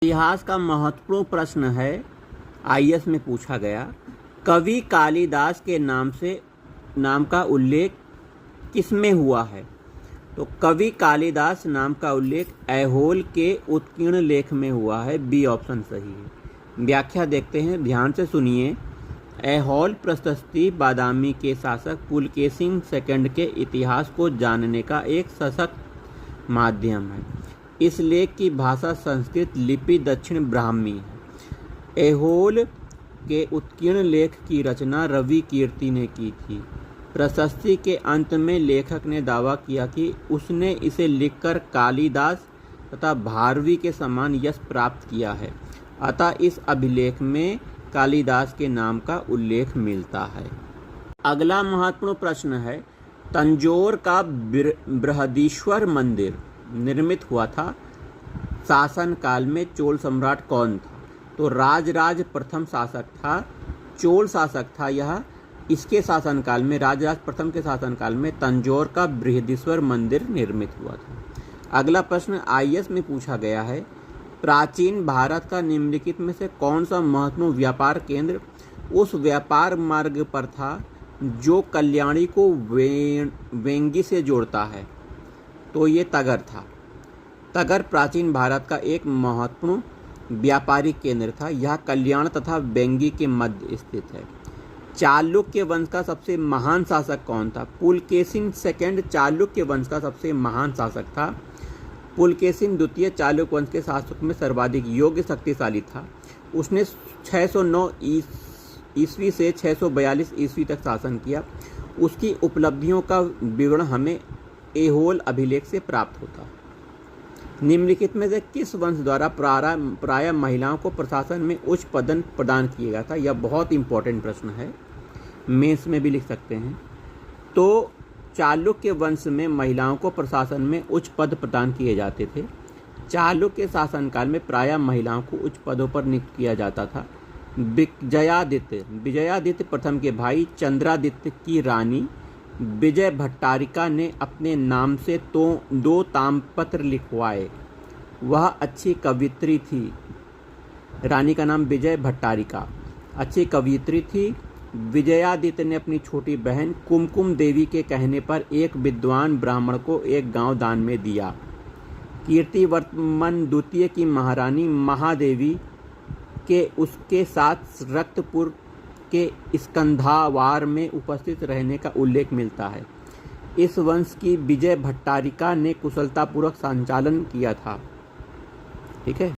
इतिहास का महत्वपूर्ण प्रश्न है, आईएएस में पूछा गया। कवि कालिदास के नाम का उल्लेख किसमें हुआ है? तो कवि कालिदास नाम का उल्लेख ऐहोल के उत्कीर्ण लेख में हुआ है। बी ऑप्शन सही है। व्याख्या देखते हैं, ध्यान से सुनिए। ऐहोल प्रशस्ति बादामी के शासक पुलकेशिन II के इतिहास को जानने का एक सशक्त माध्यम है। इस लेख की भाषा संस्कृत लिपि दक्षिण ब्राह्मी है। ऐहोल के उत्कीर्ण लेख की रचना रवि कीर्ति ने की थी। प्रशस्ति के अंत में लेखक ने दावा किया कि उसने इसे लिखकर कालिदास तथा भारवी के समान यश प्राप्त किया है। अतः इस अभिलेख में कालिदास के नाम का उल्लेख मिलता है। अगला महत्वपूर्ण प्रश्न है, तंजौर का बृहदीश्वर मंदिर निर्मित हुआ था शासन काल में चोल सम्राट कौन था? तो राजराज प्रथम शासक था, चोल शासक था यह। इसके शासनकाल में, राजराज प्रथम के शासनकाल में तंजौर का बृहदीश्वर मंदिर निर्मित हुआ था। अगला प्रश्न आईएएस में पूछा गया है, प्राचीन भारत का निम्नलिखित में से कौन सा महत्वपूर्ण व्यापार केंद्र उस व्यापार मार्ग पर था जो कल्याणी को वेंगी से जोड़ता है? तो ये तगर था। तगर प्राचीन भारत का एक महत्वपूर्ण व्यापारिक केंद्र था। यह कल्याण तथा वेंगी के मध्य स्थित है। चालुक्य वंश का सबसे महान शासक कौन था? पुलकेशिन II चालुक्य वंश का सबसे महान शासक था। पुलकेशिन द्वितीय चालुक्य वंश के शासक में सर्वाधिक योग्य शक्तिशाली था। उसने 609 ईस्वी से 642 ईस्वी तक शासन किया। उसकी उपलब्धियों का विवरण हमें ऐहोल अभिलेख से प्राप्त होता। निम्नलिखित में से किस वंश द्वारा प्रायः महिलाओं को प्रशासन में उच्च पद प्रदान किया गया था? यह बहुत इंपॉर्टेंट प्रश्न है, मेंस में भी लिख सकते हैं। तो चालुक्य वंश में महिलाओं को प्रशासन में उच्च पद प्रदान किए जाते थे। चालुक्य शासनकाल में प्रायः महिलाओं को उच्च पदों पर नियुक्त किया जाता था। विजयादित्य प्रथम के भाई चंद्रादित्य की रानी विजय भट्टारिका ने अपने नाम से 2 ताम्रपत्र लिखवाए। वह अच्छी कवियत्री थी। रानी का नाम विजय भट्टारिका, अच्छी कवियत्री थी। विजयादित्य ने अपनी छोटी बहन कुमकुम देवी के कहने पर एक विद्वान ब्राह्मण को एक गांव दान में दिया। कीर्तिवर्मन द्वितीय की महारानी महादेवी के उसके साथ रक्तपुर के स्कंधावार में उपस्थित रहने का उल्लेख मिलता है। इस वंश की विजय भट्टारिका ने कुशलतापूर्वक संचालन किया था। ठीक है।